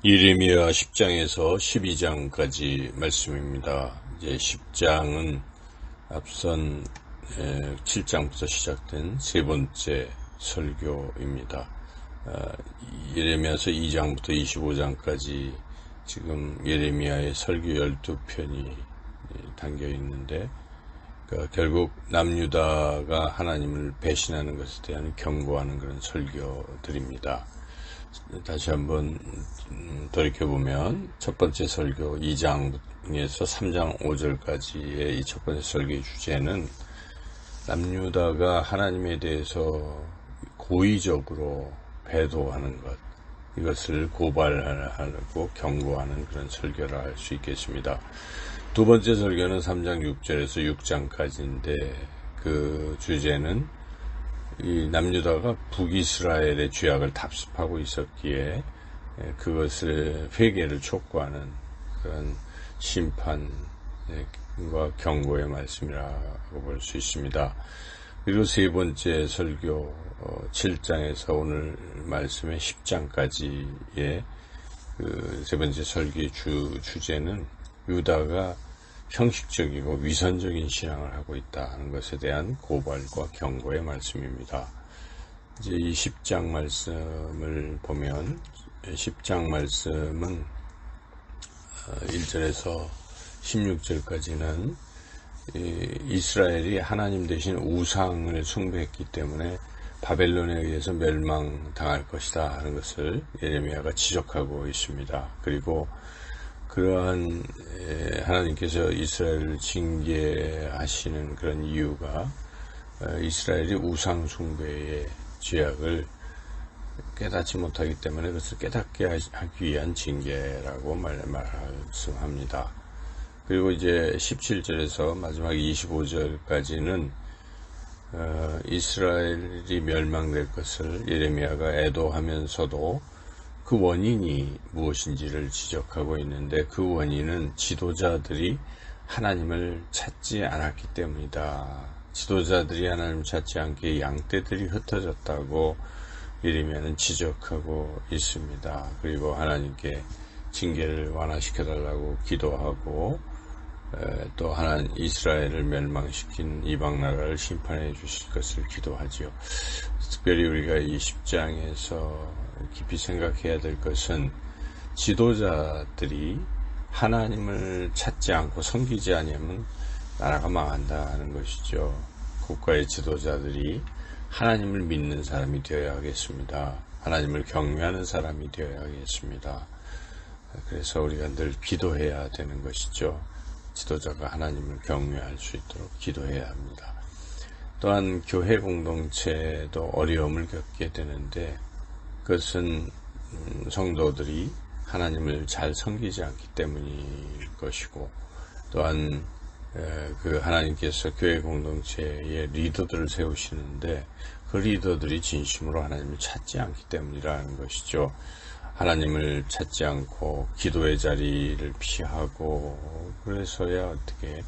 예레미야 10장에서 12장까지 말씀입니다. 이제 10장은 앞선 7장부터 시작된 세 번째 설교입니다. 예레미야서 2장부터 25장까지 지금 예레미야의 설교 12편이 담겨 있는데, 그러니까 결국 남유다가 하나님을 배신하는 것에 대한 경고하는 그런 설교들입니다. 다시 한번 돌이켜보면 첫 번째 설교 2장에서 3장 5절까지의 이 첫 번째 설교의 주제는 남유다가 하나님에 대해서 고의적으로 배도하는 것, 이것을 고발하고 경고하는 그런 설교를 할 수 있겠습니다. 두 번째 설교는 3장 6절에서 6장까지인데 그 주제는 이 남유다가 북이스라엘의 죄악을 답습하고 있었기에 그것을 회개를 촉구하는 그런 심판과 경고의 말씀이라고 볼 수 있습니다. 그리고 세 번째 설교 7장에서 오늘 말씀의 10장까지의 그 세 번째 설교의 주제는 유다가 형식적이고 위선적인 신앙을 하고 있다는 것에 대한 고발과 경고의 말씀입니다. 이제 이 10장 말씀을 보면 10장 말씀은 1절에서 16절까지는 이스라엘이 하나님 대신 우상을 숭배했기 때문에 바벨론에 의해서 멸망당할 것이다 하는 것을 예레미야가 지적하고 있습니다. 그리고 그러한 하나님께서 이스라엘을 징계하시는 그런 이유가 이스라엘이 우상 숭배의 죄악을 깨닫지 못하기 때문에 그것을 깨닫게 하기 위한 징계라고 말씀합니다. 그리고 이제 17절에서 마지막 25절까지는 이스라엘이 멸망될 것을 예레미야가 애도하면서도 그 원인이 무엇인지를 지적하고 있는데, 그 원인은 지도자들이 하나님을 찾지 않았기 때문이다. 지도자들이 하나님을 찾지 않기에 양떼들이 흩어졌다고 예레미야는 지적하고 있습니다. 그리고 하나님께 징계를 완화시켜달라고 기도하고 또 하나님 이스라엘을 멸망시킨 이방 나라를 심판해 주실 것을 기도하지요. 특별히 우리가 이 10장에서 깊이 생각해야 될 것은 지도자들이 하나님을 찾지 않고 섬기지 아니하면 나라가 망한다는 것이죠. 국가의 지도자들이 하나님을 믿는 사람이 되어야 하겠습니다. 하나님을 경외하는 사람이 되어야 하겠습니다. 그래서 우리가 늘 기도해야 되는 것이죠. 지도자가 하나님을 경외할 수 있도록 기도해야 합니다. 또한 교회 공동체도 어려움을 겪게 되는데, 그것은 성도들이 하나님을 잘 섬기지 않기 때문일 것이고, 또한 그 하나님께서 교회 공동체의 리더들을 세우시는데 그 리더들이 진심으로 하나님을 찾지 않기 때문이라는 것이죠. 하나님을 찾지 않고 기도의 자리를 피하고 그래서야 어떻게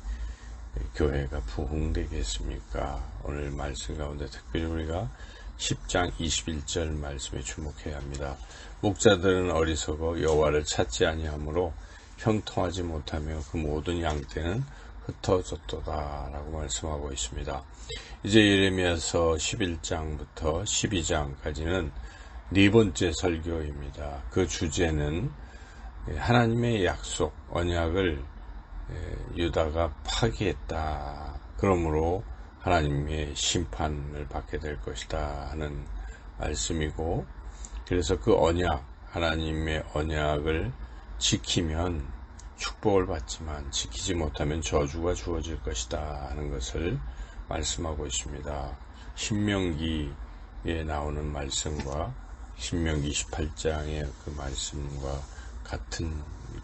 교회가 부흥되겠습니까? 오늘 말씀 가운데 특별히 우리가 10장 21절 말씀에 주목해야 합니다. 목자들은 어리석어 여호와를 찾지 아니하므로 형통하지 못하며 그 모든 양떼는 흩어졌도다 라고 말씀하고 있습니다. 이제 예레미야서 11장부터 12장까지는 네 번째 설교입니다. 그 주제는 하나님의 약속, 언약을 유다가 파기했다. 그러므로 하나님의 심판을 받게 될 것이다 하는 말씀이고, 그래서 그 언약, 하나님의 언약을 지키면 축복을 받지만 지키지 못하면 저주가 주어질 것이다 하는 것을 말씀하고 있습니다. 신명기에 나오는 말씀과 신명기 28장의 그 말씀과 같은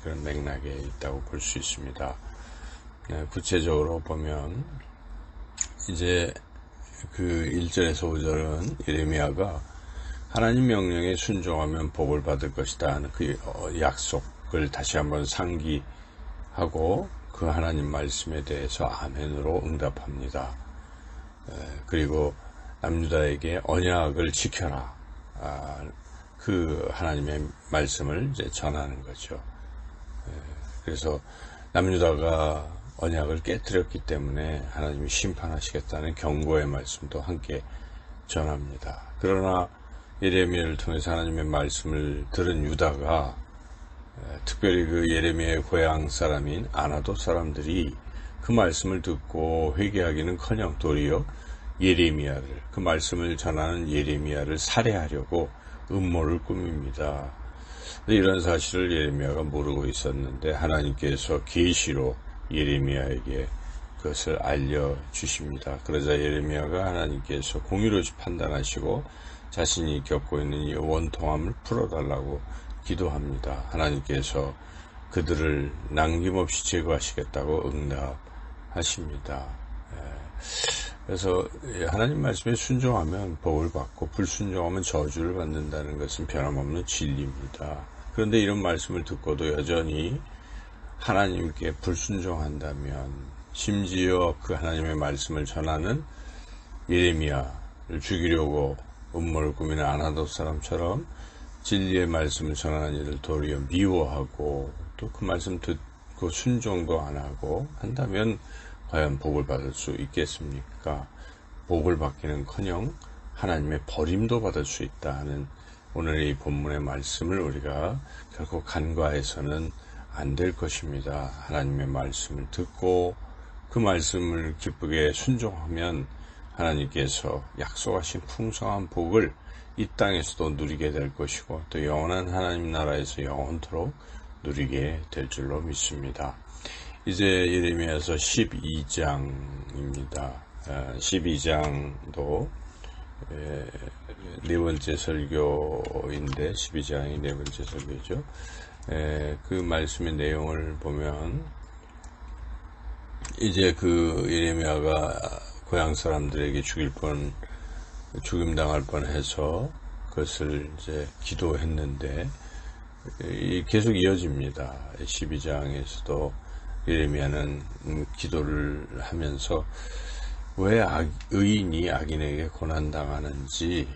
그런 맥락에 있다고 볼 수 있습니다. 구체적으로 보면 이제 그 1절에서 5절은 예레미야가 하나님 명령에 순종하면 복을 받을 것이다 하는 그 약속을 다시 한번 상기하고 그 하나님 말씀에 대해서 아멘으로 응답합니다. 그리고 남유다에게 언약을 지켜라. 그 하나님의 말씀을 이제 전하는 거죠. 그래서 남유다가 언약을 깨뜨렸기 때문에 하나님이 심판하시겠다는 경고의 말씀도 함께 전합니다. 그러나 예레미야를 통해서 하나님의 말씀을 들은 유다가, 특별히 그 예레미야의 고향 사람인 아나돗 사람들이 그 말씀을 듣고 회개하기는커녕 도리어 예레미야를, 그 말씀을 전하는 예레미야를 살해하려고 음모를 꾸밉니다. 이런 사실을 예레미야가 모르고 있었는데 하나님께서 계시로 예레미야에게 그것을 알려주십니다. 그러자 예레미야가 하나님께서 공의롭이 판단하시고 자신이 겪고 있는 이 원통함을 풀어달라고 기도합니다. 하나님께서 그들을 남김없이 제거하시겠다고 응답하십니다. 그래서 하나님 말씀에 순종하면 복을 받고 불순종하면 저주를 받는다는 것은 변함없는 진리입니다. 그런데 이런 말씀을 듣고도 여전히 하나님께 불순종한다면, 심지어 그 하나님의 말씀을 전하는 예레미야를 죽이려고 음모를 꾸미는 아나돗 사람처럼 진리의 말씀을 전하는 이를 도리어 미워하고 또 그 말씀 듣고 순종도 안 하고 한다면 과연 복을 받을 수 있겠습니까? 복을 받기는커녕 하나님의 버림도 받을 수 있다 하는 오늘의 이 본문의 말씀을 우리가 결코 간과해서는 안 될 것입니다. 하나님의 말씀을 듣고 그 말씀을 기쁘게 순종하면 하나님께서 약속하신 풍성한 복을 이 땅에서도 누리게 될 것이고 또 영원한 하나님 나라에서 영원토록 누리게 될 줄로 믿습니다. 이제 예레미야서 12장입니다. 12장도 네 번째 설교인데 12장이 네 번째 설교죠. 그 말씀의 내용을 보면 이제 그 예레미야가 고향 사람들에게 죽임당할 뻔해서 그것을 이제 기도했는데 계속 이어집니다. 12장에서도 예레미야는 기도를 하면서 왜 의인이 악인에게 고난당하는지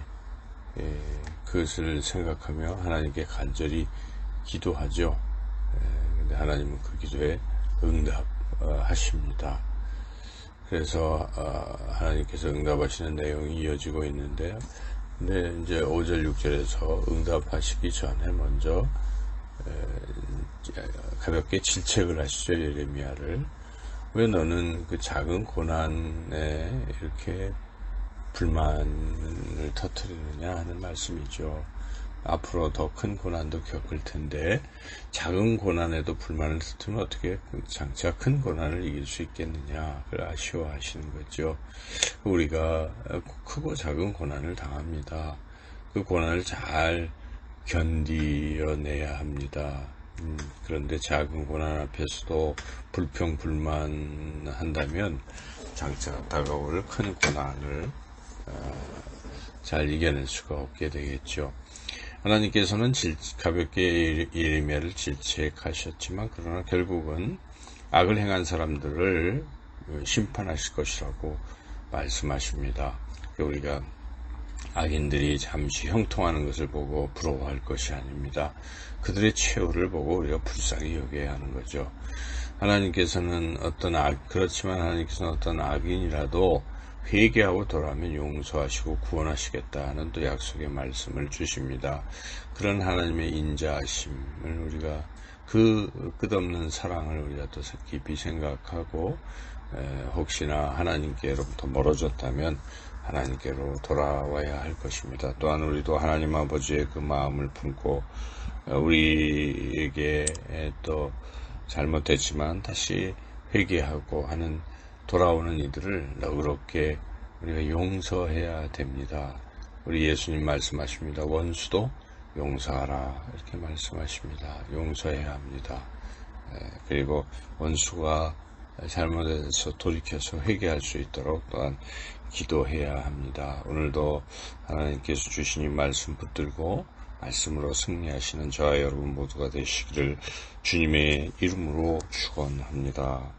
그것을 생각하며 하나님께 간절히 기도하죠. 근데 하나님은 그 기도에 응답하십니다. 그래서 하나님께서 응답하시는 내용이 이어지고 있는데요. 근데 이제 5절 6절에서 응답하시기 전에 먼저 가볍게 질책을 하시죠. 예레미야를. 왜 너는 그 작은 고난에 이렇게 불만을 터뜨리느냐 하는 말씀이죠. 앞으로 더 큰 고난도 겪을 텐데 작은 고난에도 불만을 터뜨리면 어떻게 장차 큰 고난을 이길 수 있겠느냐, 그걸 아쉬워하시는 거죠. 우리가 크고 작은 고난을 당합니다. 그 고난을 잘 견디어내야 합니다. 그런데 작은 고난 앞에서도 불평불만한다면 장차 다가올 큰 고난을 잘 이겨낼 수가 없게 되겠죠. 하나님께서는 가볍게 예레미야를 질책하셨지만 그러나 결국은 악을 행한 사람들을 심판하실 것이라고 말씀하십니다. 우리가 악인들이 잠시 형통하는 것을 보고 부러워할 것이 아닙니다. 그들의 최후를 보고 우리가 불쌍히 여겨야 하는 거죠. 그렇지만 하나님께서는 어떤 악인이라도 회개하고 돌아오면 용서하시고 구원하시겠다 하는 또 약속의 말씀을 주십니다. 그런 하나님의 인자하심을 우리가 그 끝없는 사랑을 우리가 또 깊이 생각하고 혹시나 하나님께로부터 멀어졌다면 하나님께로 돌아와야 할 것입니다. 또한 우리도 하나님 아버지의 그 마음을 품고 우리에게 또 잘못했지만 다시 회개하고 하는 돌아오는 이들을 너그럽게 우리가 용서해야 됩니다. 우리 예수님 말씀하십니다. 원수도 용서하라 이렇게 말씀하십니다. 용서해야 합니다. 그리고 원수가 잘못해서 돌이켜서 회개할 수 있도록 또한 기도해야 합니다. 오늘도 하나님께서 주신 이 말씀 붙들고 말씀으로 승리하시는 저와 여러분 모두가 되시기를 주님의 이름으로 축원합니다.